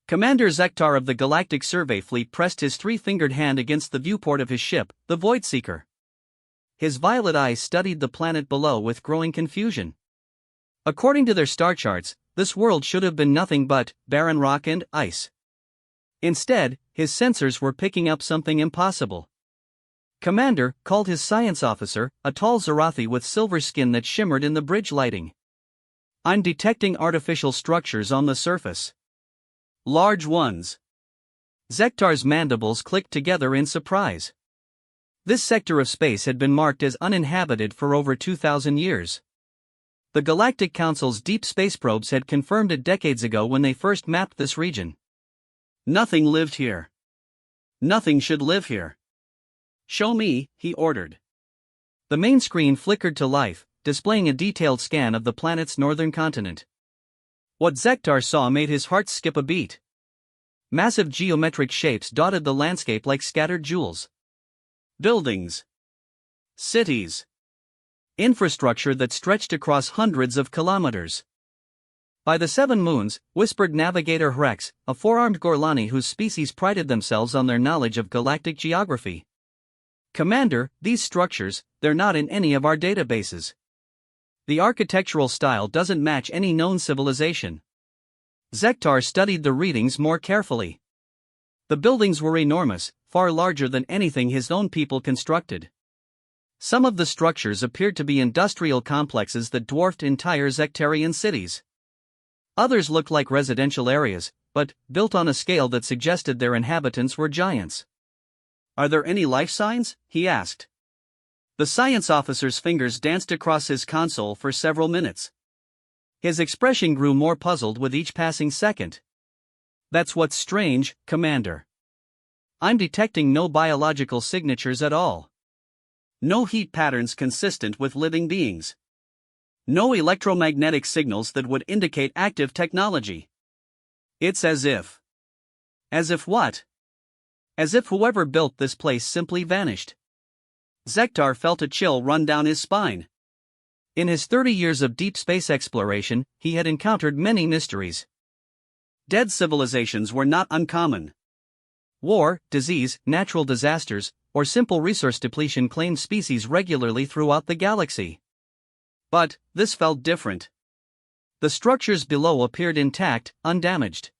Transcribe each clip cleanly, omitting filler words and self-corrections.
Commander Zektar of the Galactic Survey Fleet pressed his three-fingered hand against the viewport of his ship, the Voidseeker. His violet eyes studied the planet below with growing confusion. According to their star charts, this world should have been nothing but barren rock and ice. Instead, his sensors were picking up something impossible. Commander called his science officer, a tall Zarathi with silver skin that shimmered in the bridge lighting. I'm detecting artificial structures on the surface. Large ones. Zektar's mandibles clicked together in surprise. This sector of space had been marked as uninhabited for over 2,000 years. The Galactic Council's deep space probes had confirmed it decades ago when they first mapped this region. Nothing lived here. Nothing should live here. Show me, he ordered. The main screen flickered to life, displaying a detailed scan of the planet's northern continent. What Zektar saw made his heart skip a beat. Massive geometric shapes dotted the landscape like scattered jewels. Buildings. Cities. Infrastructure that stretched across hundreds of kilometers. By the seven moons, whispered Navigator Hrex, a four-armed Gorlani whose species prided themselves on their knowledge of galactic geography. Commander, these structures, they're not in any of our databases. The architectural style doesn't match any known civilization. Zektar studied the readings more carefully. The buildings were enormous, far larger than anything his own people constructed. Some of the structures appeared to be industrial complexes that dwarfed entire Zektarian cities. Others looked like residential areas, but built on a scale that suggested their inhabitants were giants. Are there any life signs? He asked. The science officer's fingers danced across his console for several minutes. His expression grew more puzzled with each passing second. That's what's strange, Commander. I'm detecting no biological signatures at all. No heat patterns consistent with living beings. No electromagnetic signals that would indicate active technology. It's as if. As if what? As if whoever built this place simply vanished. Zektar felt a chill run down his spine. In his 30 years of deep space exploration, he had encountered many mysteries. Dead civilizations were not uncommon. War, disease, natural disasters, or simple resource depletion claimed species regularly throughout the galaxy. But this felt different. The structures below appeared intact, undamaged.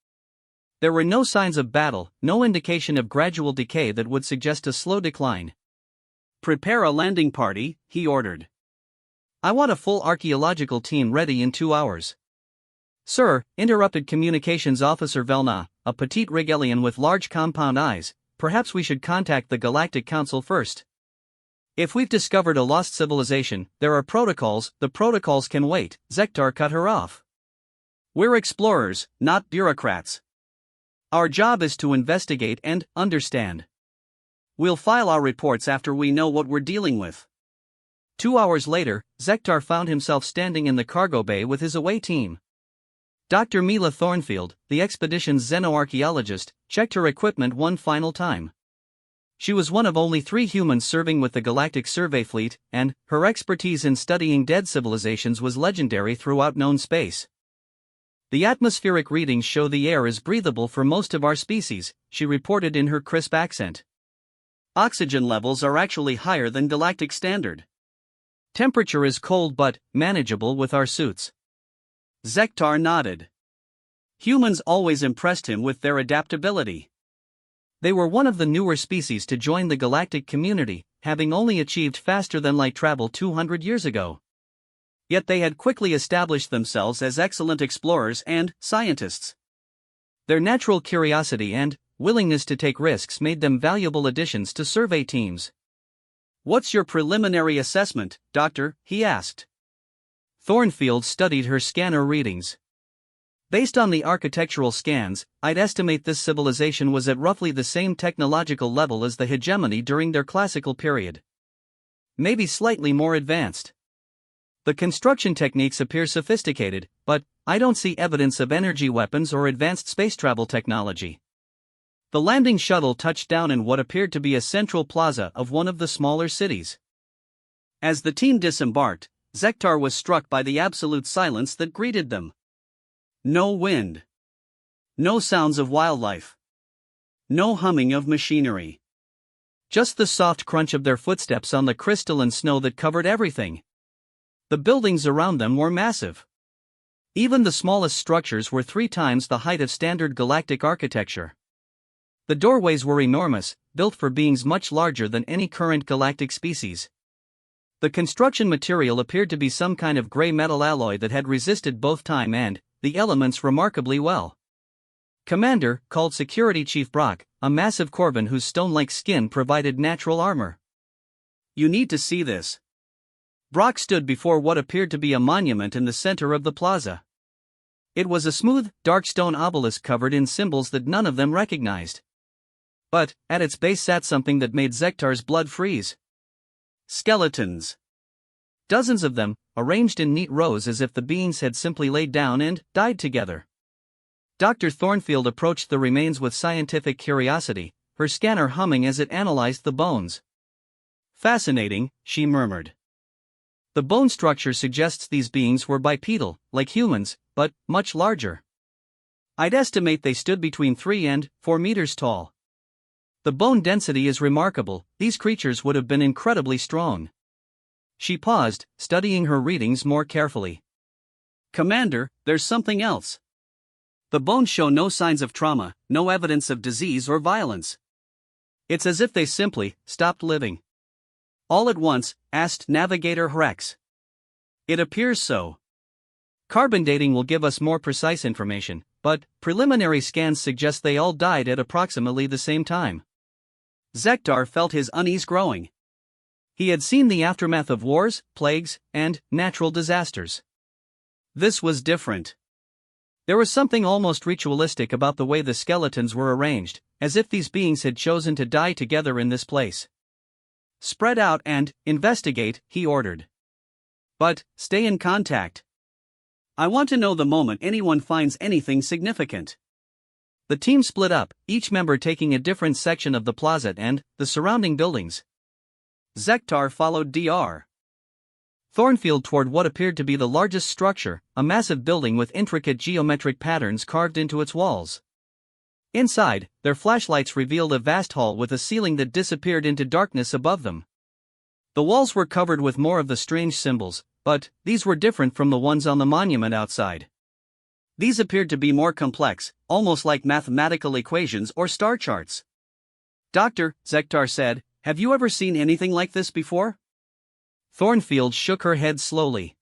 There were no signs of battle, no indication of gradual decay that would suggest a slow decline. Prepare a landing party, he ordered. I want a full archaeological team ready in 2 hours. Sir, interrupted Communications Officer Velna, a petite Rigelian with large compound eyes, perhaps we should contact the Galactic Council first. If we've discovered a lost civilization, there are protocols, the protocols can wait, Zektar cut her off. We're explorers, not bureaucrats. Our job is to investigate and understand. We'll file our reports after we know what we're dealing with. 2 hours later, Zektar found himself standing in the cargo bay with his away team. Dr. Mila Thornfield, the expedition's xenoarchaeologist, checked her equipment one final time. She was one of only 3 humans serving with the Galactic Survey Fleet, and her expertise in studying dead civilizations was legendary throughout known space. The atmospheric readings show the air is breathable for most of our species, she reported in her crisp accent. Oxygen levels are actually higher than galactic standard. Temperature is cold but manageable with our suits. Zektar nodded. Humans always impressed him with their adaptability. They were one of the newer species to join the galactic community, having only achieved faster-than-light travel 200 years ago. Yet they had quickly established themselves as excellent explorers and scientists. Their natural curiosity and willingness to take risks made them valuable additions to survey teams. What's your preliminary assessment, Doctor? He asked. Thornfield studied her scanner readings. Based on the architectural scans, I'd estimate this civilization was at roughly the same technological level as the hegemony during their classical period. Maybe slightly more advanced. The construction techniques appear sophisticated, but I don't see evidence of energy weapons or advanced space travel technology. The landing shuttle touched down in what appeared to be a central plaza of one of the smaller cities. As the team disembarked, Zektar was struck by the absolute silence that greeted them. No wind. No sounds of wildlife. No humming of machinery. Just the soft crunch of their footsteps on the crystalline snow that covered everything. The buildings around them were massive. Even the smallest structures were 3 times the height of standard galactic architecture. The doorways were enormous, built for beings much larger than any current galactic species. The construction material appeared to be some kind of gray metal alloy that had resisted both time and the elements remarkably well. Commander called Security Chief Brock, a massive Corvan whose stone-like skin provided natural armor. "You need to see this." Brock stood before what appeared to be a monument in the center of the plaza. It was a smooth, dark stone obelisk covered in symbols that none of them recognized. But at its base sat something that made Zektar's blood freeze. Skeletons. Dozens of them, arranged in neat rows as if the beings had simply laid down and died together. Dr. Thornfield approached the remains with scientific curiosity, her scanner humming as it analyzed the bones. "Fascinating," she murmured. "The bone structure suggests these beings were bipedal, like humans, but much larger. I'd estimate they stood between 3 and 4 meters tall. The bone density is remarkable, these creatures would have been incredibly strong." She paused, studying her readings more carefully. "Commander, there's something else. The bones show no signs of trauma, no evidence of disease or violence. It's as if they simply stopped living." "All at once?" asked Navigator Hrex. "It appears so. Carbon dating will give us more precise information, but preliminary scans suggest they all died at approximately the same time." Zektar felt his unease growing. He had seen the aftermath of wars, plagues, and natural disasters. This was different. There was something almost ritualistic about the way the skeletons were arranged, as if these beings had chosen to die together in this place. "Spread out and investigate," he ordered. "But stay in contact. I want to know the moment anyone finds anything significant." The team split up, each member taking a different section of the plaza and the surrounding buildings. Zektar followed Dr. Thornfield toward what appeared to be the largest structure, a massive building with intricate geometric patterns carved into its walls. Inside, their flashlights revealed a vast hall with a ceiling that disappeared into darkness above them. The walls were covered with more of the strange symbols, but these were different from the ones on the monument outside. These appeared to be more complex, almost like mathematical equations or star charts. "Doctor," Zektar said, "have you ever seen anything like this before?" Thornfield shook her head slowly.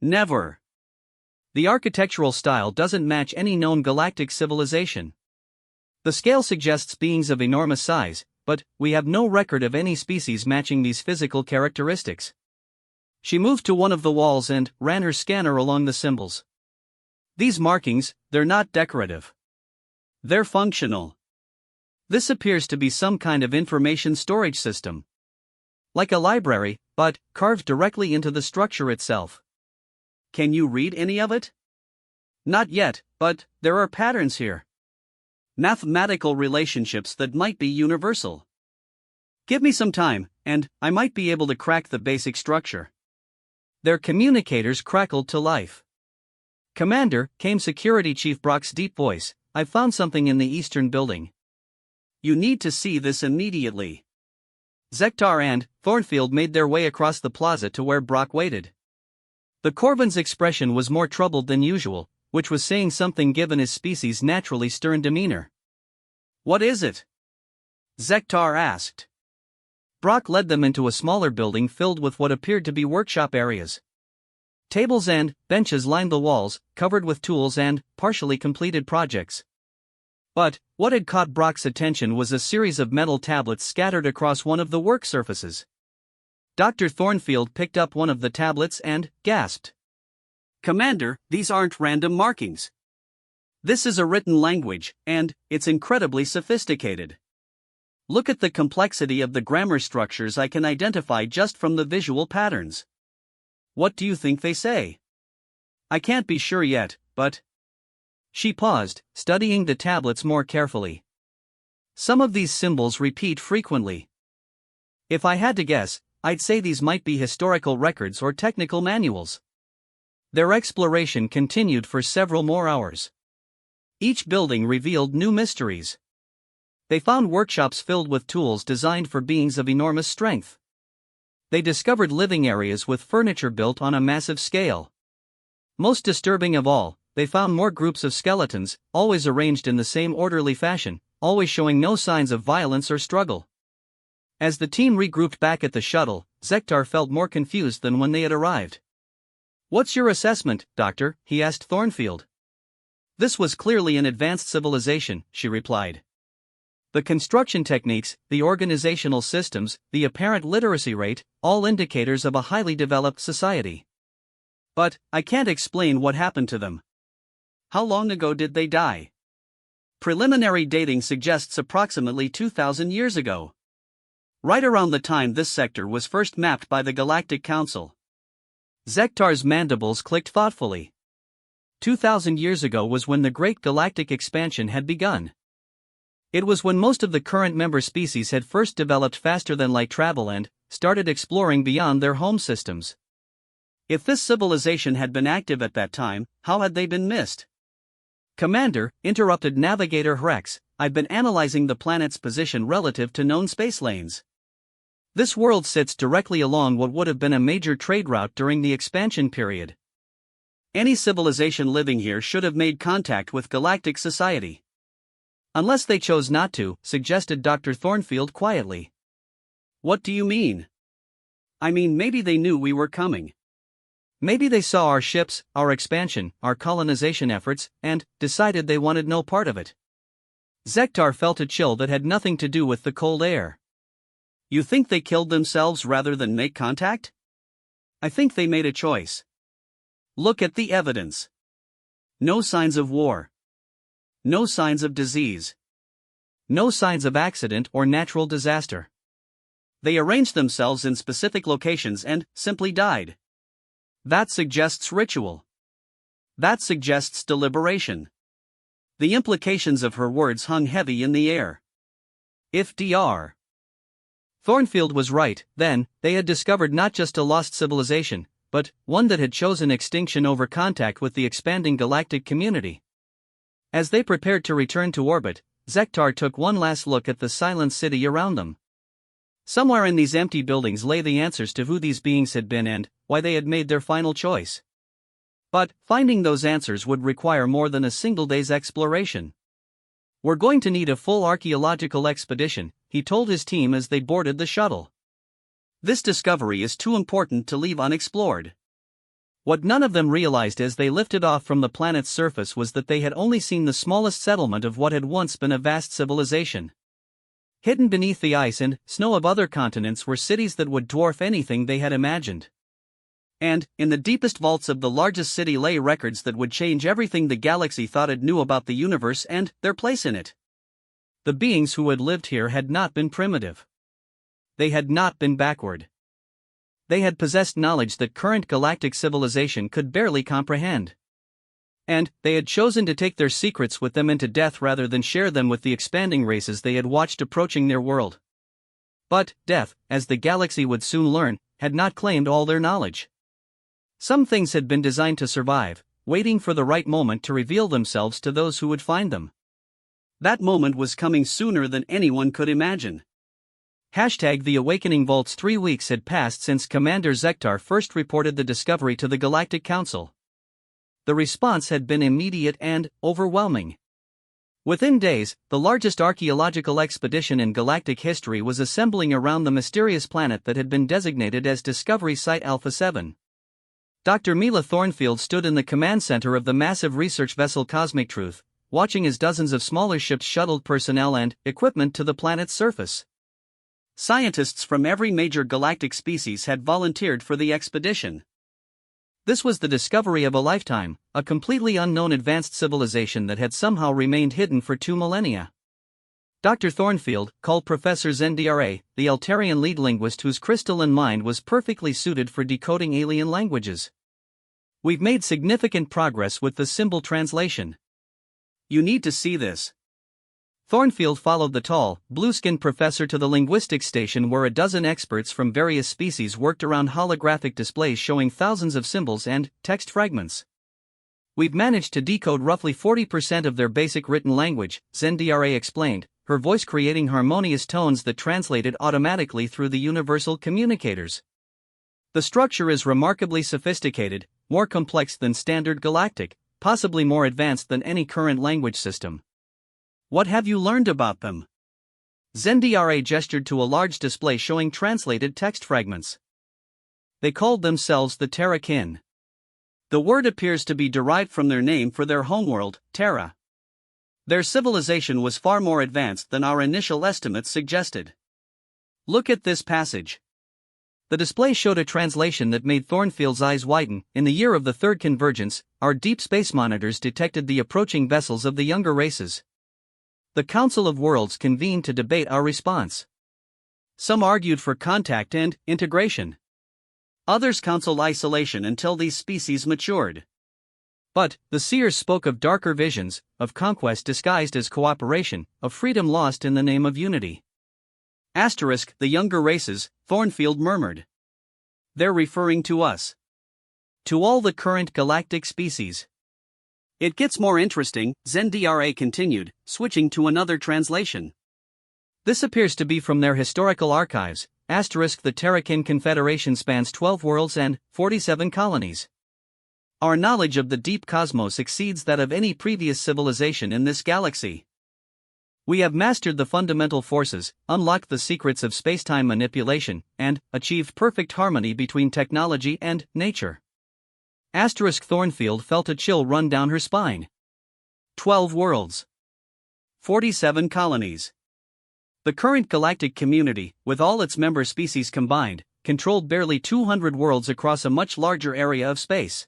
"Never. The architectural style doesn't match any known galactic civilization. The scale suggests beings of enormous size, but we have no record of any species matching these physical characteristics." She moved to one of the walls and ran her scanner along the symbols. "These markings, they're not decorative. They're functional. This appears to be some kind of information storage system. Like a library, but carved directly into the structure itself." "Can you read any of it?" "Not yet, but there are patterns here. Mathematical relationships that might be universal. Give me some time, and I might be able to crack the basic structure." Their communicators crackled to life. "Commander," came Security Chief Brock's deep voice, "I've found something in the eastern building. You need to see this immediately." Zektar and Thornfield made their way across the plaza to where Brock waited. The Corvan's expression was more troubled than usual, which was saying something given his species' naturally stern demeanor. "What is it?" Zektar asked. Brock led them into a smaller building filled with what appeared to be workshop areas. Tables and benches lined the walls, covered with tools and partially completed projects. But what had caught Brock's attention was a series of metal tablets scattered across one of the work surfaces. Dr. Thornfield picked up one of the tablets and gasped. "Commander, these aren't random markings. This is a written language, and it's incredibly sophisticated. Look at the complexity of the grammar structures I can identify just from the visual patterns. What do you think they say?" "I can't be sure yet, but..." She paused, studying the tablets more carefully. "Some of these symbols repeat frequently. If I had to guess, I'd say these might be historical records or technical manuals." Their exploration continued for several more hours. Each building revealed new mysteries. They found workshops filled with tools designed for beings of enormous strength. They discovered living areas with furniture built on a massive scale. Most disturbing of all, they found more groups of skeletons, always arranged in the same orderly fashion, always showing no signs of violence or struggle. As the team regrouped back at the shuttle, Zektar felt more confused than when they had arrived. "What's your assessment, Doctor?" he asked Thornfield. "This was clearly an advanced civilization," she replied. "The construction techniques, the organizational systems, the apparent literacy rate, all indicators of a highly developed society. But I can't explain what happened to them. How long ago did they die? Preliminary dating suggests approximately 2,000 years ago. Right around the time this sector was first mapped by the Galactic Council." Zektar's mandibles clicked thoughtfully. 2,000 years ago was when the Great Galactic Expansion had begun. It was when most of the current member species had first developed faster than light travel and started exploring beyond their home systems. If this civilization had been active at that time, how had they been missed? "Commander," interrupted Navigator Hrex, "I've been analyzing the planet's position relative to known space lanes. This world sits directly along what would have been a major trade route during the expansion period. Any civilization living here should have made contact with galactic society. Unless they chose not to," suggested Dr. Thornfield quietly. "What do you mean?" "I mean, maybe they knew we were coming. Maybe they saw our ships, our expansion, our colonization efforts, and decided they wanted no part of it." Zektar felt a chill that had nothing to do with the cold air. "You think they killed themselves rather than make contact?" "I think they made a choice. Look at the evidence. No signs of war. No signs of disease. No signs of accident or natural disaster. They arranged themselves in specific locations and simply died. That suggests ritual. That suggests deliberation." The implications of her words hung heavy in the air. If Dr. Thornfield was right, then they had discovered not just a lost civilization, but one that had chosen extinction over contact with the expanding galactic community. As they prepared to return to orbit, Zektar took one last look at the silent city around them. Somewhere in these empty buildings lay the answers to who these beings had been and why they had made their final choice. But finding those answers would require more than a single day's exploration. "We're going to need a full archaeological expedition," he told his team as they boarded the shuttle. "This discovery is too important to leave unexplored." What none of them realized as they lifted off from the planet's surface was that they had only seen the smallest settlement of what had once been a vast civilization. Hidden beneath the ice and snow of other continents were cities that would dwarf anything they had imagined. And, in the deepest vaults of the largest city lay records that would change everything the galaxy thought it knew about the universe and their place in it. The beings who had lived here had not been primitive. They had not been backward. They had possessed knowledge that current galactic civilization could barely comprehend. And they had chosen to take their secrets with them into death rather than share them with the expanding races they had watched approaching their world. But death, as the galaxy would soon learn, had not claimed all their knowledge. Some things had been designed to survive, waiting for the right moment to reveal themselves to those who would find them. That moment was coming sooner than anyone could imagine. #The Awakening Vaults. 3 weeks had passed since Commander Zektar first reported the discovery to the Galactic Council. The response had been immediate and overwhelming. Within days, the largest archaeological expedition in galactic history was assembling around the mysterious planet that had been designated as Discovery Site Alpha 7. Dr. Mila Thornfield stood in the command center of the massive research vessel Cosmic Truth, watching as dozens of smaller ships shuttled personnel and equipment to the planet's surface. Scientists from every major galactic species had volunteered for the expedition. This was the discovery of a lifetime, a completely unknown advanced civilization that had somehow remained hidden for 2 millennia. Dr. Thornfield, called Professor Zendra, the Altarian lead linguist whose crystalline mind was perfectly suited for decoding alien languages. "We've made significant progress with the symbol translation. You need to see this." Thornfield followed the tall, blue-skinned professor to the linguistics station where a dozen experts from various species worked around holographic displays showing thousands of symbols and text fragments. We've managed to decode roughly 40% of their basic written language, Zendra explained, her voice creating harmonious tones that translated automatically through the universal communicators. The structure is remarkably sophisticated, more complex than standard galactic, possibly more advanced than any current language system. What have you learned about them? Zendra gestured to a large display showing translated text fragments. They called themselves the Terrakin. The word appears to be derived from their name for their homeworld, Terra. Their civilization was far more advanced than our initial estimates suggested. Look at this passage. The display showed a translation that made Thornfield's eyes widen. In the year of the third convergence, our deep space monitors detected the approaching vessels of the younger races. The Council of Worlds convened to debate our response. Some argued for contact and integration. Others counseled isolation until these species matured. But the seers spoke of darker visions, of conquest disguised as cooperation, of freedom lost in the name of unity. Asterisk, the younger races, Thornfield murmured. They're referring to us. To all the current galactic species. It gets more interesting, Zendra continued, switching to another translation. This appears to be from their historical archives. Asterisk, the Terrakin Confederation spans 12 worlds and 47 colonies. Our knowledge of the deep cosmos exceeds that of any previous civilization in this galaxy. We have mastered the fundamental forces, unlocked the secrets of spacetime manipulation, and achieved perfect harmony between technology and nature. Asterisk, Thornfield felt a chill run down her spine. 12 worlds. 47 colonies. The current galactic community, with all its member species combined, controlled barely 200 worlds across a much larger area of space.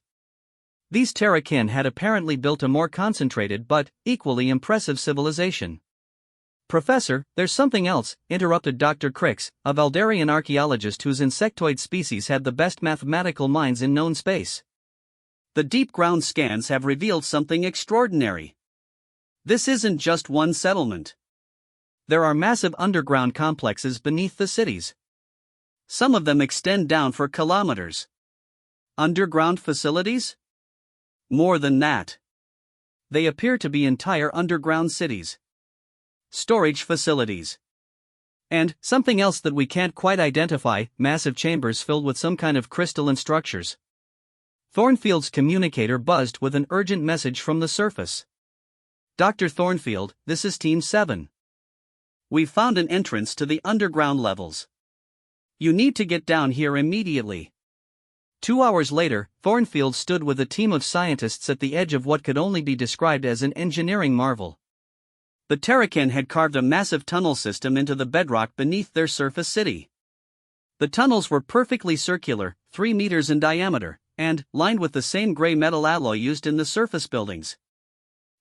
These Terrakin had apparently built a more concentrated but equally impressive civilization. Professor, there's something else, interrupted Dr. Crix, a Valdarian archaeologist whose insectoid species had the best mathematical minds in known space. The deep ground scans have revealed something extraordinary. This isn't just one settlement. There are massive underground complexes beneath the cities. Some of them extend down for kilometers. Underground facilities? More than that. They appear to be entire underground cities. Storage facilities. And something else that we can't quite identify, massive chambers filled with some kind of crystalline structures. Thornfield's communicator buzzed with an urgent message from the surface. Dr. Thornfield, this is Team 7. We've found an entrance to the underground levels. You need to get down here immediately. 2 hours later, Thornfield stood with a team of scientists at the edge of what could only be described as an engineering marvel. The Terrakin had carved a massive tunnel system into the bedrock beneath their surface city. The tunnels were perfectly circular, 3 meters in diameter, and lined with the same gray metal alloy used in the surface buildings.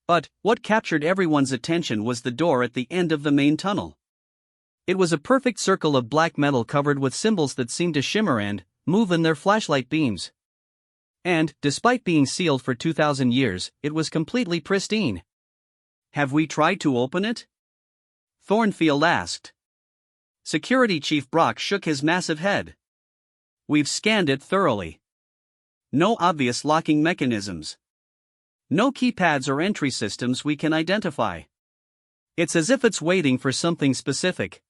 But what captured everyone's attention was the door at the end of the main tunnel. It was a perfect circle of black metal covered with symbols that seemed to shimmer and move in their flashlight beams. And, despite being sealed for 2,000 years, it was completely pristine. Have we tried to open it? Thornfield asked. Security Chief Brock shook his massive head. We've scanned it thoroughly. No obvious locking mechanisms. No keypads or entry systems we can identify. It's as if it's waiting for something specific.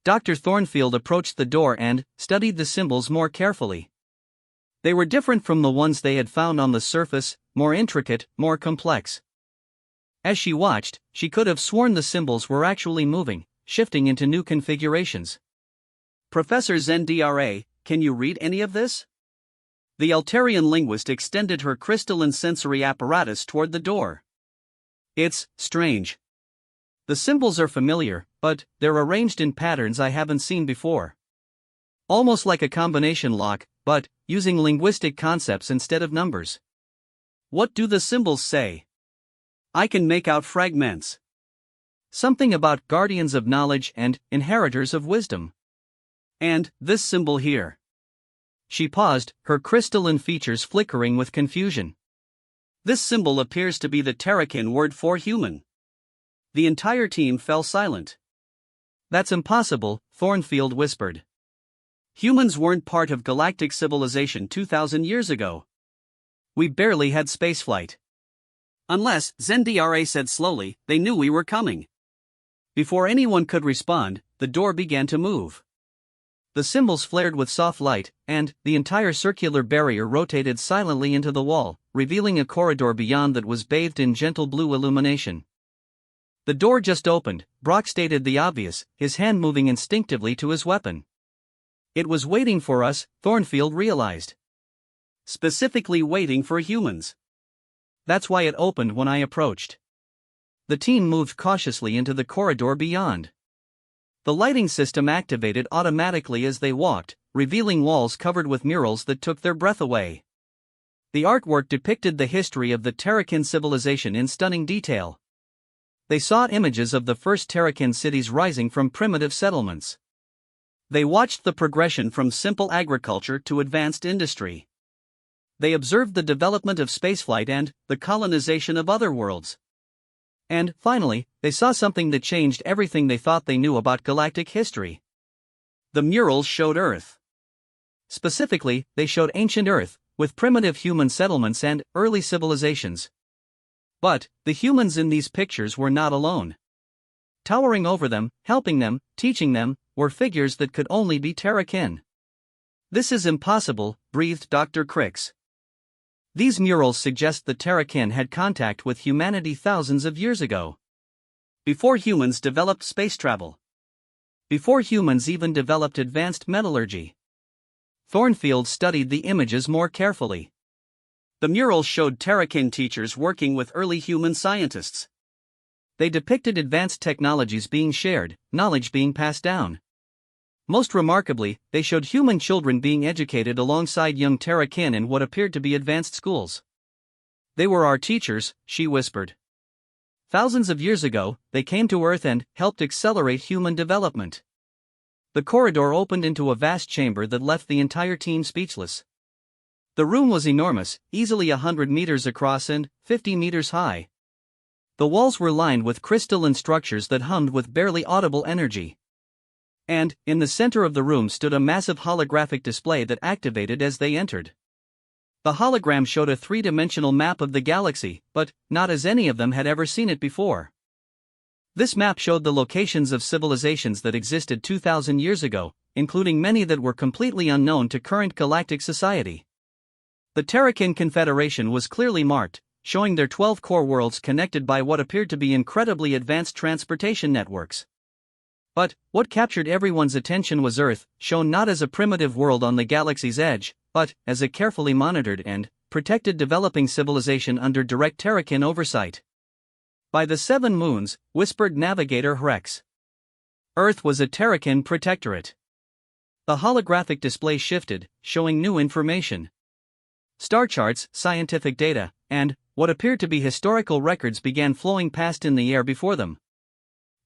Dr. Thornfield approached the door and studied the symbols more carefully. They were different from the ones they had found on the surface, more intricate, more complex. As she watched, she could have sworn the symbols were actually moving, shifting into new configurations. Professor Zendra, can you read any of this? The Altarian linguist extended her crystalline sensory apparatus toward the door. It's strange. The symbols are familiar, but they're arranged in patterns I haven't seen before. Almost like a combination lock, but using linguistic concepts instead of numbers. What do the symbols say? I can make out fragments. Something about guardians of knowledge and inheritors of wisdom. And this symbol here. She paused, her crystalline features flickering with confusion. This symbol appears to be the Terrakin word for human. The entire team fell silent. That's impossible, Thornfield whispered. Humans weren't part of galactic civilization 2,000 years ago. We barely had spaceflight. Unless, Zendra said slowly, they knew we were coming. Before anyone could respond, the door began to move. The symbols flared with soft light, and the entire circular barrier rotated silently into the wall, revealing a corridor beyond that was bathed in gentle blue illumination. The door just opened. Brock stated the obvious, his hand moving instinctively to his weapon. It was waiting for us, Thornfield realized. Specifically waiting for humans. That's why it opened when I approached. The team moved cautiously into the corridor beyond. The lighting system activated automatically as they walked, revealing walls covered with murals that took their breath away. The artwork depicted the history of the Terrakin civilization in stunning detail. They saw images of the first Terrakin cities rising from primitive settlements. They watched the progression from simple agriculture to advanced industry. They observed the development of spaceflight and the colonization of other worlds. And, finally, they saw something that changed everything they thought they knew about galactic history. The murals showed Earth. Specifically, they showed ancient Earth, with primitive human settlements and early civilizations. But, the humans in these pictures were not alone. Towering over them, helping them, teaching them, were figures that could only be Terrakin. "This is impossible," breathed Dr. Crix. These murals suggest that Terrakin had contact with humanity thousands of years ago. Before humans developed space travel. Before humans even developed advanced metallurgy. Thornfield studied the images more carefully. The murals showed Terrakin teachers working with early human scientists. They depicted advanced technologies being shared, knowledge being passed down. Most remarkably, they showed human children being educated alongside young Terrakin in what appeared to be advanced schools. "They were our teachers," she whispered. "Thousands of years ago, they came to Earth and helped accelerate human development." The corridor opened into a vast chamber that left the entire team speechless. The room was enormous, easily 100 meters across and 50 meters high. The walls were lined with crystalline structures that hummed with barely audible energy. And, in the center of the room stood a massive holographic display that activated as they entered. The hologram showed a three-dimensional map of the galaxy, but not as any of them had ever seen it before. This map showed the locations of civilizations that existed 2,000 years ago, including many that were completely unknown to current galactic society. The Terrakin Confederation was clearly marked, showing their 12 core worlds connected by what appeared to be incredibly advanced transportation networks. But, what captured everyone's attention was Earth, shown not as a primitive world on the galaxy's edge, but as a carefully monitored and protected developing civilization under direct Terrakin oversight. "By the 7 moons," whispered Navigator Hrex. Earth was a Terrakin protectorate. The holographic display shifted, showing new information. Star charts, scientific data, and what appeared to be historical records began flowing past in the air before them.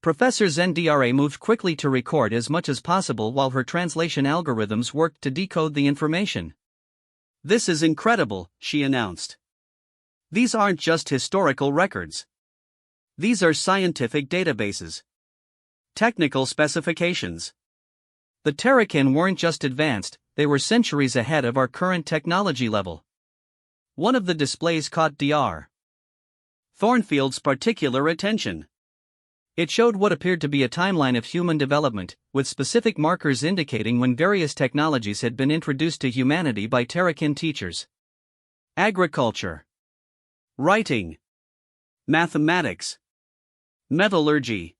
Professor Zendra moved quickly to record as much as possible while her translation algorithms worked to decode the information. "This is incredible," she announced. "These aren't just historical records. These are scientific databases. Technical specifications. The Terrakin weren't just advanced, they were centuries ahead of our current technology level." One of the displays caught Dr. Thornfield's particular attention. It showed what appeared to be a timeline of human development, with specific markers indicating when various technologies had been introduced to humanity by Terrakin teachers. Agriculture, writing, mathematics, metallurgy.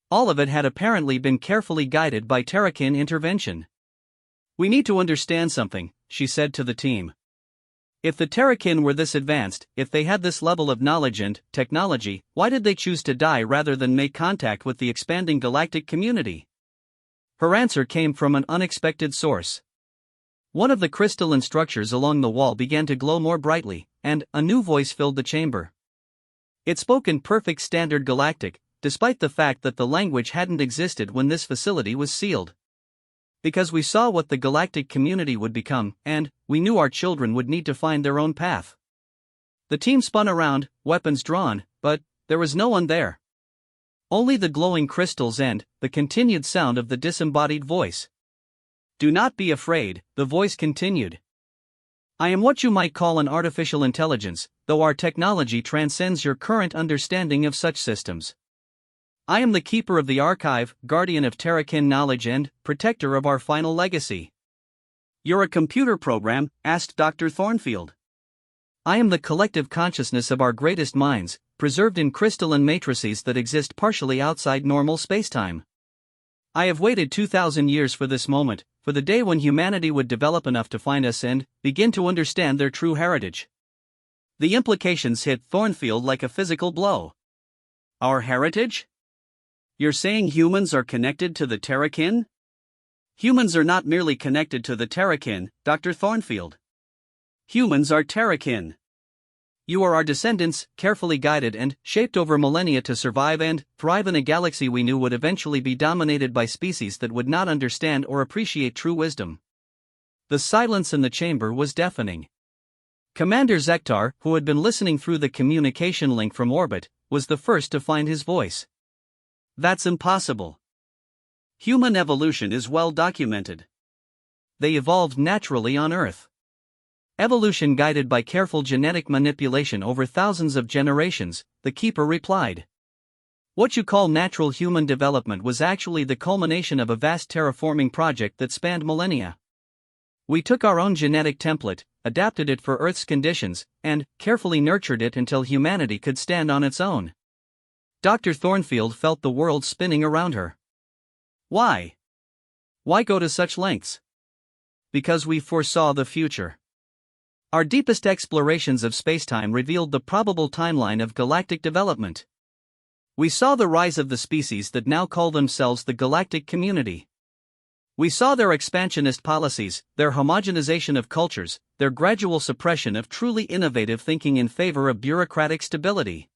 All of it had apparently been carefully guided by Terrakin intervention. "We need to understand something," she said to the team. "If the Terrakin were this advanced, if they had this level of knowledge and technology, why did they choose to die rather than make contact with the expanding galactic community?" Her answer came from an unexpected source. One of the crystalline structures along the wall began to glow more brightly, and a new voice filled the chamber. It spoke in perfect standard galactic, despite the fact that the language hadn't existed when this facility was sealed. "Because we saw what the galactic community would become, and we knew our children would need to find their own path." The team spun around, weapons drawn, but there was no one there. Only the glowing crystals and the continued sound of the disembodied voice. "Do not be afraid," the voice continued. I am what you might call an artificial intelligence, though our technology transcends your current understanding of such systems. I am the keeper of the archive, guardian of Terrakin knowledge and protector of our final legacy. You're a computer program? Asked Dr. Thornfield. I am the collective consciousness of our greatest minds, preserved in crystalline matrices that exist partially outside normal spacetime. I have waited 2,000 years for this moment, for the day when humanity would develop enough to find us and begin to understand their true heritage. The implications hit Thornfield like a physical blow. Our heritage? You're saying humans are connected to the Terrakin? Humans are not merely connected to the Terrakin, Dr. Thornfield. Humans are Terrakin. You are our descendants, carefully guided and shaped over millennia to survive and thrive in a galaxy we knew would eventually be dominated by species that would not understand or appreciate true wisdom. The silence in the chamber was deafening. Commander Zektar, who had been listening through the communication link from orbit, was the first to find his voice. That's impossible. Human evolution is well documented. They evolved naturally on Earth. Evolution guided by careful genetic manipulation over thousands of generations, the Keeper replied. What you call natural human development was actually the culmination of a vast terraforming project that spanned millennia. We took our own genetic template, adapted it for Earth's conditions, and carefully nurtured it until humanity could stand on its own. Dr. Thornfield felt the world spinning around her. Why? Why go to such lengths? Because we foresaw the future. Our deepest explorations of spacetime revealed the probable timeline of galactic development. We saw the rise of the species that now call themselves the galactic community. We saw their expansionist policies, their homogenization of cultures, their gradual suppression of truly innovative thinking in favor of bureaucratic stability.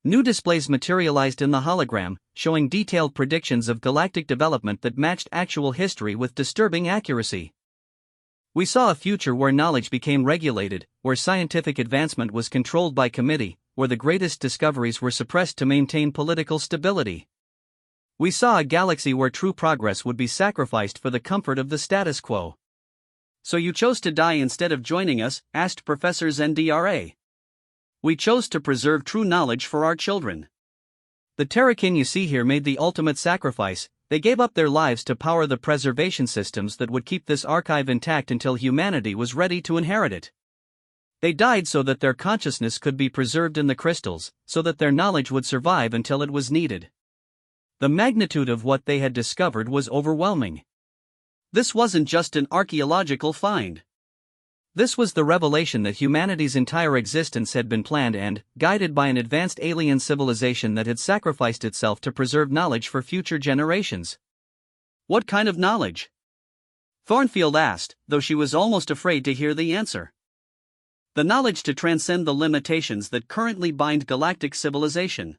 New displays materialized in the hologram, showing detailed predictions of galactic development that matched actual history with disturbing accuracy. We saw a future where knowledge became regulated, where scientific advancement was controlled by committee, where the greatest discoveries were suppressed to maintain political stability. We saw a galaxy where true progress would be sacrificed for the comfort of the status quo. So you chose to die instead of joining us? Asked Professor Zendra. We chose to preserve true knowledge for our children. The Terrakin you see here made the ultimate sacrifice. They gave up their lives to power the preservation systems that would keep this archive intact until humanity was ready to inherit it. They died so that their consciousness could be preserved in the crystals, so that their knowledge would survive until it was needed. The magnitude of what they had discovered was overwhelming. This wasn't just an archaeological find. This was the revelation that humanity's entire existence had been planned and guided by an advanced alien civilization that had sacrificed itself to preserve knowledge for future generations. What kind of knowledge? Thornfield asked, though she was almost afraid to hear the answer. The knowledge to transcend the limitations that currently bind galactic civilization.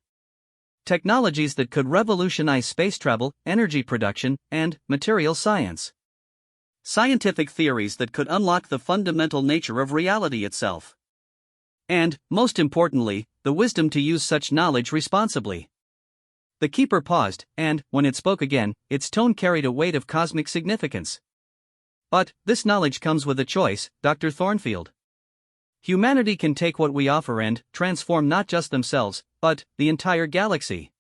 Technologies that could revolutionize space travel, energy production, and material science. Scientific theories that could unlock the fundamental nature of reality itself. And, most importantly, the wisdom to use such knowledge responsibly. The Keeper paused, and, when it spoke again, its tone carried a weight of cosmic significance. But, this knowledge comes with a choice, Dr. Thornfield. Humanity can take what we offer and transform not just themselves, but the entire galaxy.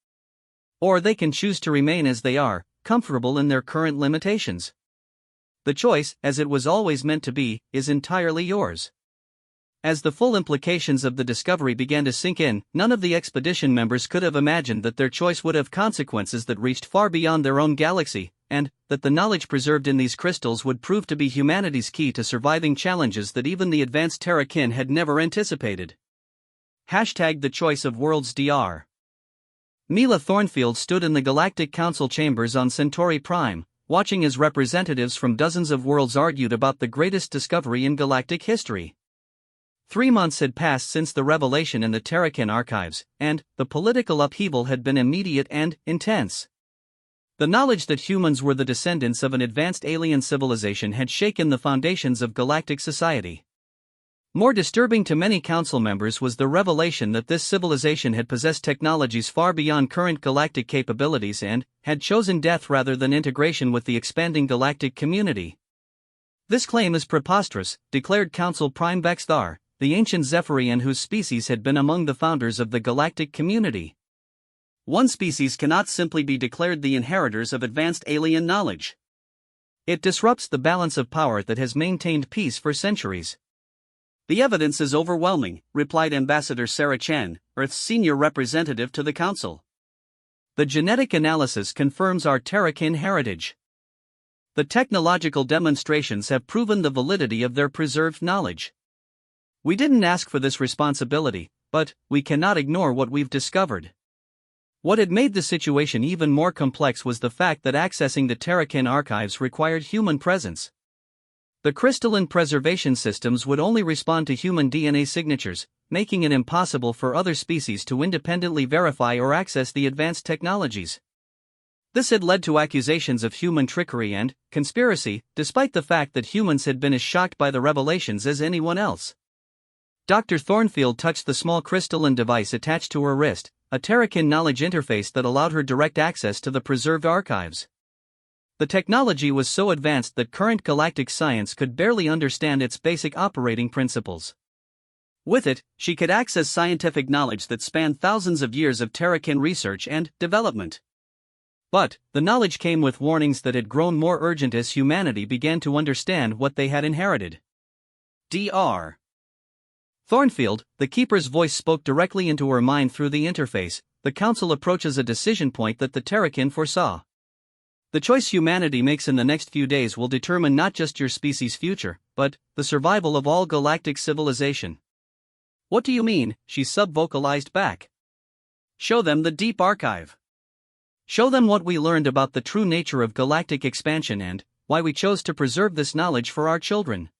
Or they can choose to remain as they are, comfortable in their current limitations. The choice, as it was always meant to be, is entirely yours. As the full implications of the discovery began to sink in, none of the expedition members could have imagined that their choice would have consequences that reached far beyond their own galaxy, and that the knowledge preserved in these crystals would prove to be humanity's key to surviving challenges that even the advanced Terrakin had never anticipated. #The choice of worlds Dr. Mila Thornfield stood in the Galactic Council chambers on Centauri Prime, watching as representatives from dozens of worlds argued about the greatest discovery in galactic history. 3 months had passed since the revelation in the Terrakin archives, and the political upheaval had been immediate and intense. The knowledge that humans were the descendants of an advanced alien civilization had shaken the foundations of galactic society. More disturbing to many council members was the revelation that this civilization had possessed technologies far beyond current galactic capabilities and had chosen death rather than integration with the expanding galactic community. This claim is preposterous, declared Council Prime Vexthar, the ancient Zephyrian whose species had been among the founders of the galactic community. One species cannot simply be declared the inheritors of advanced alien knowledge. It disrupts the balance of power that has maintained peace for centuries. The evidence is overwhelming, replied Ambassador Sarah Chen, Earth's senior representative to the Council. The genetic analysis confirms our Terrakin heritage. The technological demonstrations have proven the validity of their preserved knowledge. We didn't ask for this responsibility, but we cannot ignore what we've discovered. What had made the situation even more complex was the fact that accessing the Terrakin archives required human presence. The crystalline preservation systems would only respond to human DNA signatures, making it impossible for other species to independently verify or access the advanced technologies. This had led to accusations of human trickery and conspiracy, despite the fact that humans had been as shocked by the revelations as anyone else. Dr. Thornfield touched the small crystalline device attached to her wrist, a Terrakin knowledge interface that allowed her direct access to the preserved archives. The technology was so advanced that current galactic science could barely understand its basic operating principles. With it, she could access scientific knowledge that spanned thousands of years of Terrakin research and development. But the knowledge came with warnings that had grown more urgent as humanity began to understand what they had inherited. Dr. Thornfield, the Keeper's voice spoke directly into her mind through the interface. The Council approaches a decision point that the Terrakin foresaw. The choice humanity makes in the next few days will determine not just your species' future, but the survival of all galactic civilization. What do you mean? She sub-vocalized back. Show them the deep archive. Show them what we learned about the true nature of galactic expansion and why we chose to preserve this knowledge for our children.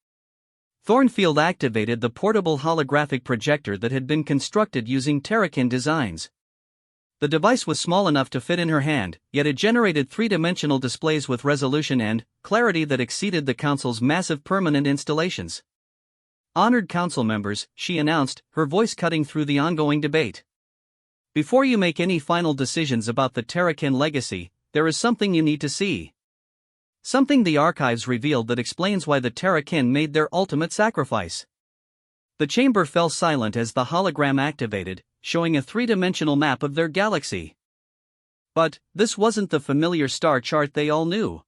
Thornfield activated the portable holographic projector that had been constructed using Terrakin designs. The device was small enough to fit in her hand, yet it generated three-dimensional displays with resolution and clarity that exceeded the Council's massive permanent installations. Honored Council members, she announced, her voice cutting through the ongoing debate. Before you make any final decisions about the Terrakin legacy, there is something you need to see. Something the archives revealed that explains why the Terrakin made their ultimate sacrifice. The chamber fell silent as the hologram activated, showing a three-dimensional map of their galaxy. But this wasn't the familiar star chart they all knew.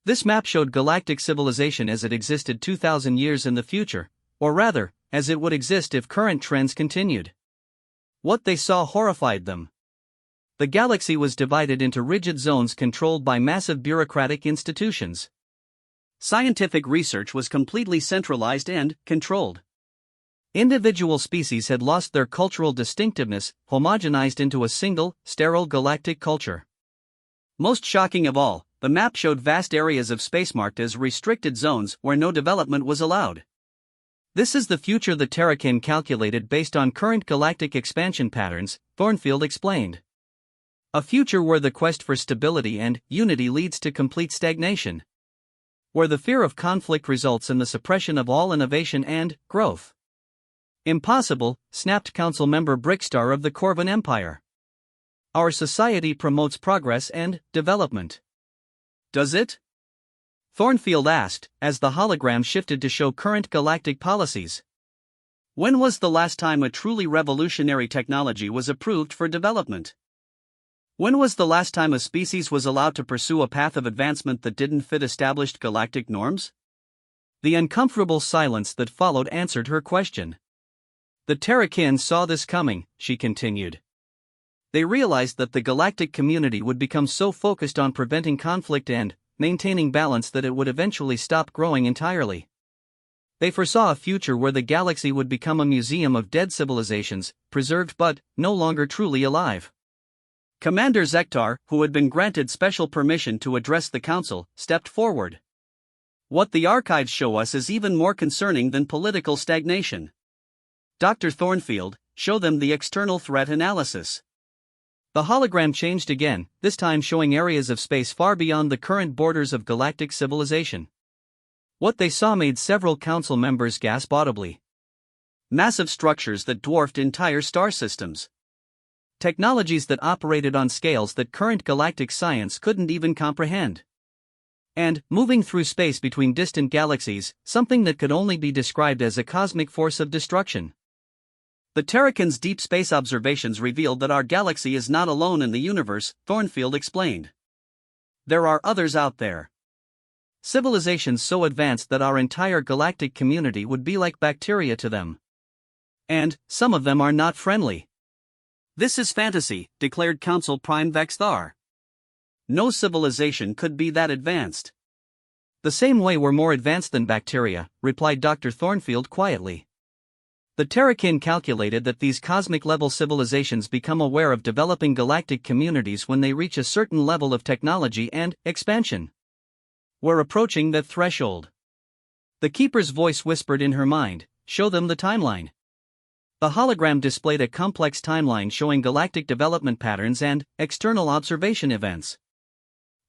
This map showed galactic civilization as it existed 2,000 years in the future, or rather, as it would exist if current trends continued. What they saw horrified them. The galaxy was divided into rigid zones controlled by massive bureaucratic institutions. Scientific research was completely centralized and controlled. Individual species had lost their cultural distinctiveness, homogenized into a single, sterile galactic culture. Most shocking of all, the map showed vast areas of space marked as restricted zones where no development was allowed. This is the future the Terrakin calculated based on current galactic expansion patterns, Thornfield explained. A future where the quest for stability and unity leads to complete stagnation. Where the fear of conflict results in the suppression of all innovation and growth. Impossible, snapped Council member Brickstar of the Corvan Empire. Our society promotes progress and development. Does it? Thornfield asked, as the hologram shifted to show current galactic policies. When was the last time a truly revolutionary technology was approved for development? When was the last time a species was allowed to pursue a path of advancement that didn't fit established galactic norms? The uncomfortable silence that followed answered her question. The Terrakin saw this coming, she continued. They realized that the galactic community would become so focused on preventing conflict and maintaining balance that it would eventually stop growing entirely. They foresaw a future where the galaxy would become a museum of dead civilizations, preserved but no longer truly alive. Commander Zektar, who had been granted special permission to address the Council, stepped forward. What the archives show us is even more concerning than political stagnation. Dr. Thornfield, show them the external threat analysis. The hologram changed again, this time showing areas of space far beyond the current borders of galactic civilization. What they saw made several Council members gasp audibly. Massive structures that dwarfed entire star systems. Technologies that operated on scales that current galactic science couldn't even comprehend. and moving through space between distant galaxies, something that could only be described as a cosmic force of destruction. The Terrakin's deep space observations revealed that our galaxy is not alone in the universe, Thornfield explained. There are others out there. Civilizations so advanced that our entire galactic community would be like bacteria to them. And some of them are not friendly. This is fantasy, declared Council Prime Vexthar. No civilization could be that advanced. The same way we're more advanced than bacteria, replied Dr. Thornfield quietly. The Terrakin calculated that these cosmic-level civilizations become aware of developing galactic communities when they reach a certain level of technology and expansion. We're approaching that threshold. The Keeper's voice whispered in her mind, show them the timeline. The hologram displayed a complex timeline showing galactic development patterns and external observation events.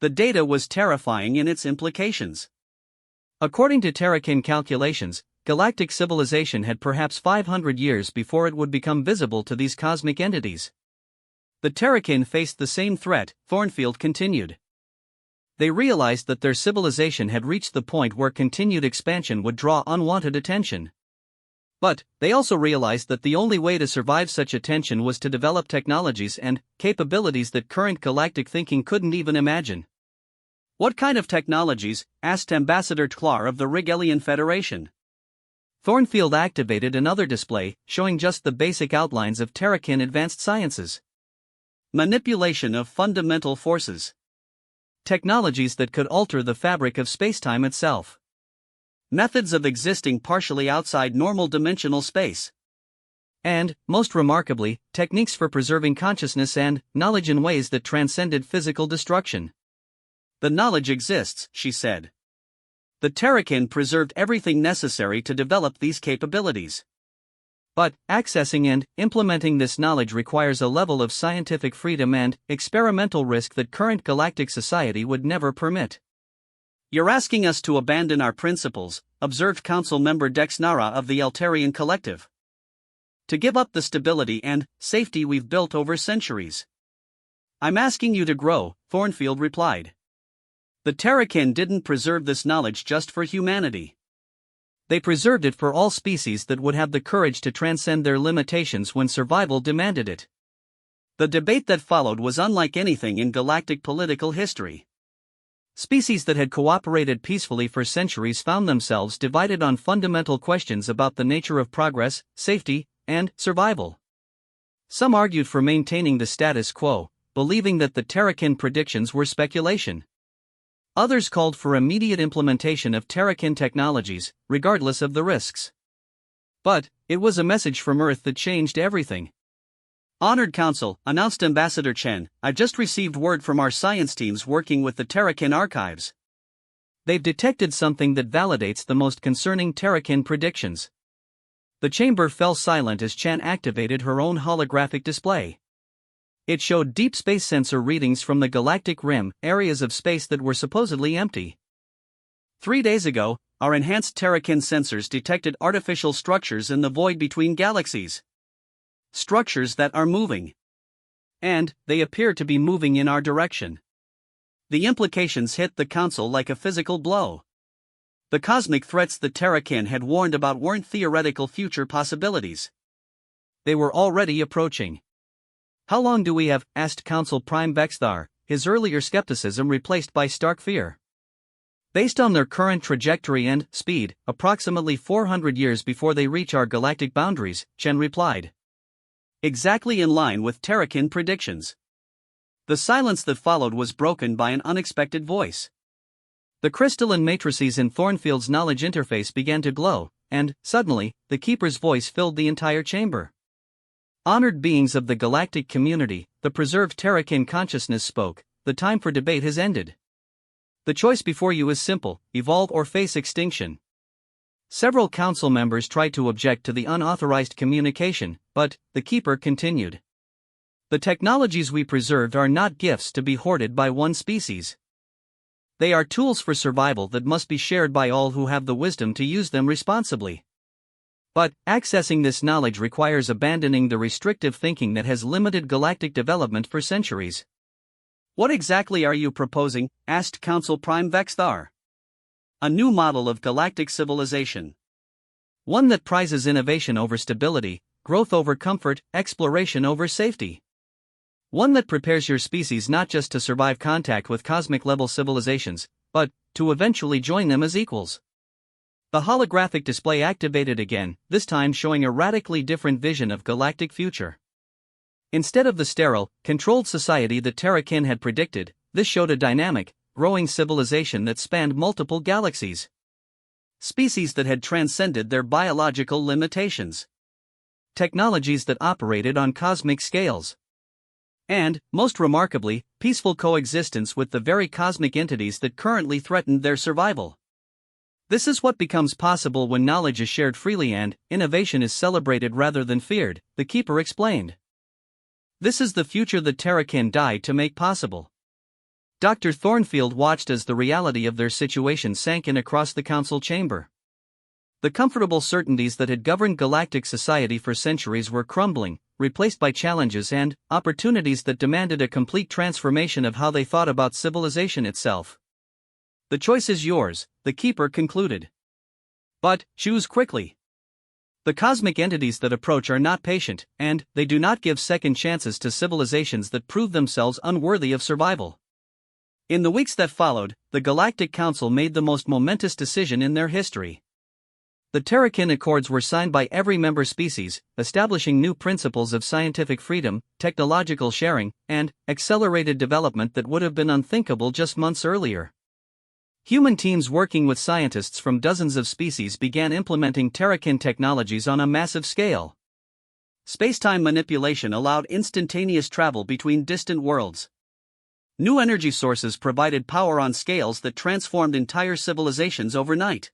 The data was terrifying in its implications. According to Terrakin calculations, galactic civilization had perhaps 500 years before it would become visible to these cosmic entities. The Terrakin faced the same threat, Thornfield continued. They realized that their civilization had reached the point where continued expansion would draw unwanted attention. But they also realized that the only way to survive such attention was to develop technologies and capabilities that current galactic thinking couldn't even imagine. What kind of technologies? Asked Ambassador Tklar of the Rigelian Federation. Thornfield activated another display, showing just the basic outlines of Terrakin advanced sciences. Manipulation of fundamental forces. Technologies that could alter the fabric of spacetime itself. Methods of existing partially outside normal dimensional space. And, most remarkably, techniques for preserving consciousness and knowledge in ways that transcended physical destruction. The knowledge exists, she said. The Terrakin preserved everything necessary to develop these capabilities. But, accessing and implementing this knowledge requires a level of scientific freedom and experimental risk that current galactic society would never permit. You're asking us to abandon our principles, observed Council Member Dexnara of the Altarian Collective. To give up the stability and safety we've built over centuries. I'm asking you to grow, Thornfield replied. The Terrakin didn't preserve this knowledge just for humanity. They preserved it for all species that would have the courage to transcend their limitations when survival demanded it. The debate that followed was unlike anything in galactic political history. Species that had cooperated peacefully for centuries found themselves divided on fundamental questions about the nature of progress, safety, and survival. Some argued for maintaining the status quo, believing that the Terrakin predictions were speculation. Others called for immediate implementation of Terrakin technologies, regardless of the risks. But it was a message from Earth that changed everything. Honored Council, announced Ambassador Chen, I've just received word from our science teams working with the Terrakin archives. They've detected something that validates the most concerning Terrakin predictions. The chamber fell silent as Chen activated her own holographic display. It showed deep space sensor readings from the galactic rim, areas of space that were supposedly empty. 3 days ago, our enhanced Terrakin sensors detected artificial structures in the void between galaxies. Structures that are moving. And they appear to be moving in our direction. The implications hit the Council like a physical blow. The cosmic threats the Terrakin had warned about weren't theoretical future possibilities. They were already approaching. How long do we have? Asked Council Prime Vexthar, his earlier skepticism replaced by stark fear. Based on their current trajectory and speed, approximately 400 years before they reach our galactic boundaries, Chen replied. Exactly in line with Terrakin predictions. The silence that followed was broken by an unexpected voice. The crystalline matrices in Thornfield's knowledge interface began to glow, and, suddenly, the Keeper's voice filled the entire chamber. Honored beings of the galactic community, the preserved Terrakin consciousness spoke, the time for debate has ended. The choice before you is simple, evolve or face extinction. Several council members tried to object to the unauthorized communication, but the Keeper continued. The technologies we preserved are not gifts to be hoarded by one species. They are tools for survival that must be shared by all who have the wisdom to use them responsibly. But, accessing this knowledge requires abandoning the restrictive thinking that has limited galactic development for centuries. What exactly are you proposing? Asked Council Prime Vexthar. A new model of galactic civilization. One that prizes innovation over stability, growth over comfort, exploration over safety. One that prepares your species not just to survive contact with cosmic-level civilizations, but to eventually join them as equals. The holographic display activated again, this time showing a radically different vision of galactic future. Instead of the sterile, controlled society that Terrakin had predicted, this showed a dynamic, growing civilization that spanned multiple galaxies. Species that had transcended their biological limitations. Technologies that operated on cosmic scales. And, most remarkably, peaceful coexistence with the very cosmic entities that currently threatened their survival. This is what becomes possible when knowledge is shared freely and innovation is celebrated rather than feared, the Keeper explained. This is the future that Terrakin died to make possible. Dr. Thornfield watched as the reality of their situation sank in across the council chamber. The comfortable certainties that had governed galactic society for centuries were crumbling, replaced by challenges and opportunities that demanded a complete transformation of how they thought about civilization itself. The choice is yours, the Keeper concluded. But choose quickly. The cosmic entities that approach are not patient, and they do not give second chances to civilizations that prove themselves unworthy of survival. In the weeks that followed, the Galactic Council made the most momentous decision in their history. The Terrakin Accords were signed by every member species, establishing new principles of scientific freedom, technological sharing, and accelerated development that would have been unthinkable just months earlier. Human teams working with scientists from dozens of species began implementing Terrakin technologies on a massive scale. Space-time manipulation allowed instantaneous travel between distant worlds. New energy sources provided power on scales that transformed entire civilizations overnight.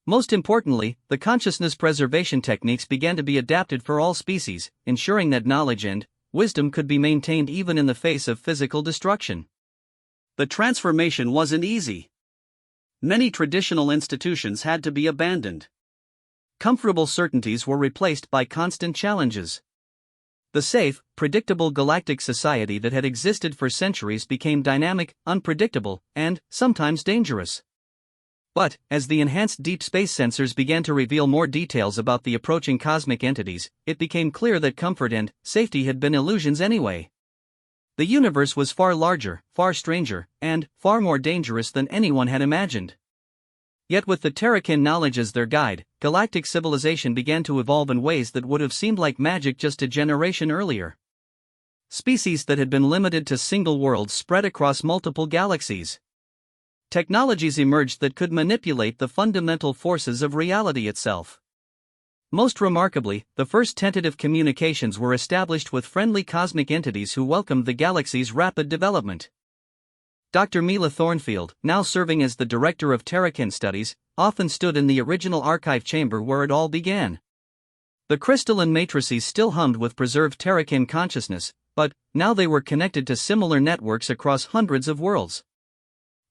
Most importantly, the consciousness preservation techniques began to be adapted for all species, ensuring that knowledge and wisdom could be maintained even in the face of physical destruction. The transformation wasn't easy. Many traditional institutions had to be abandoned. Comfortable certainties were replaced by constant challenges. The safe, predictable galactic society that had existed for centuries became dynamic, unpredictable, and sometimes dangerous. But, as the enhanced deep space sensors began to reveal more details about the approaching cosmic entities, it became clear that comfort and safety had been illusions anyway. The universe was far larger, far stranger, and far more dangerous than anyone had imagined. Yet with the Terrakin knowledge as their guide, galactic civilization began to evolve in ways that would have seemed like magic just a generation earlier. Species that had been limited to single worlds spread across multiple galaxies. Technologies emerged that could manipulate the fundamental forces of reality itself. Most remarkably, the first tentative communications were established with friendly cosmic entities who welcomed the galaxy's rapid development. Dr. Mila Thornfield, now serving as the director of Terrakin Studies, often stood in the original archive chamber where it all began. The crystalline matrices still hummed with preserved Terrakin consciousness, but now they were connected to similar networks across hundreds of worlds.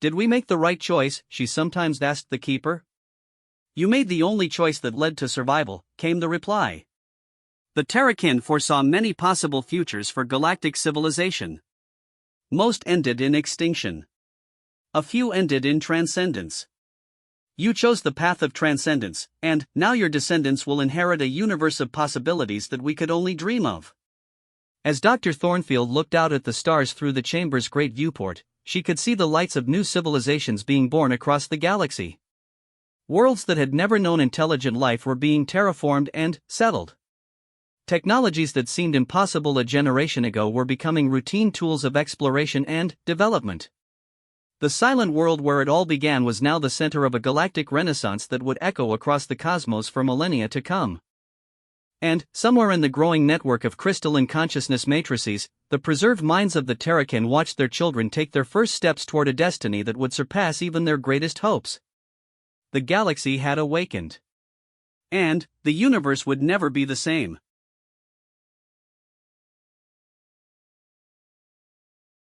Did we make the right choice? She sometimes asked the Keeper. You made the only choice that led to survival, came the reply. The Terrakin foresaw many possible futures for galactic civilization. Most ended in extinction. A few ended in transcendence. You chose the path of transcendence, and now your descendants will inherit a universe of possibilities that we could only dream of. As Dr. Thornfield looked out at the stars through the chamber's great viewport, she could see the lights of new civilizations being born across the galaxy. Worlds that had never known intelligent life were being terraformed and settled. Technologies that seemed impossible a generation ago were becoming routine tools of exploration and development. The silent world where it all began was now the center of a galactic renaissance that would echo across the cosmos for millennia to come. And, somewhere in the growing network of crystalline consciousness matrices, the preserved minds of the Terrakin watched their children take their first steps toward a destiny that would surpass even their greatest hopes. The galaxy had awakened. And the universe would never be the same.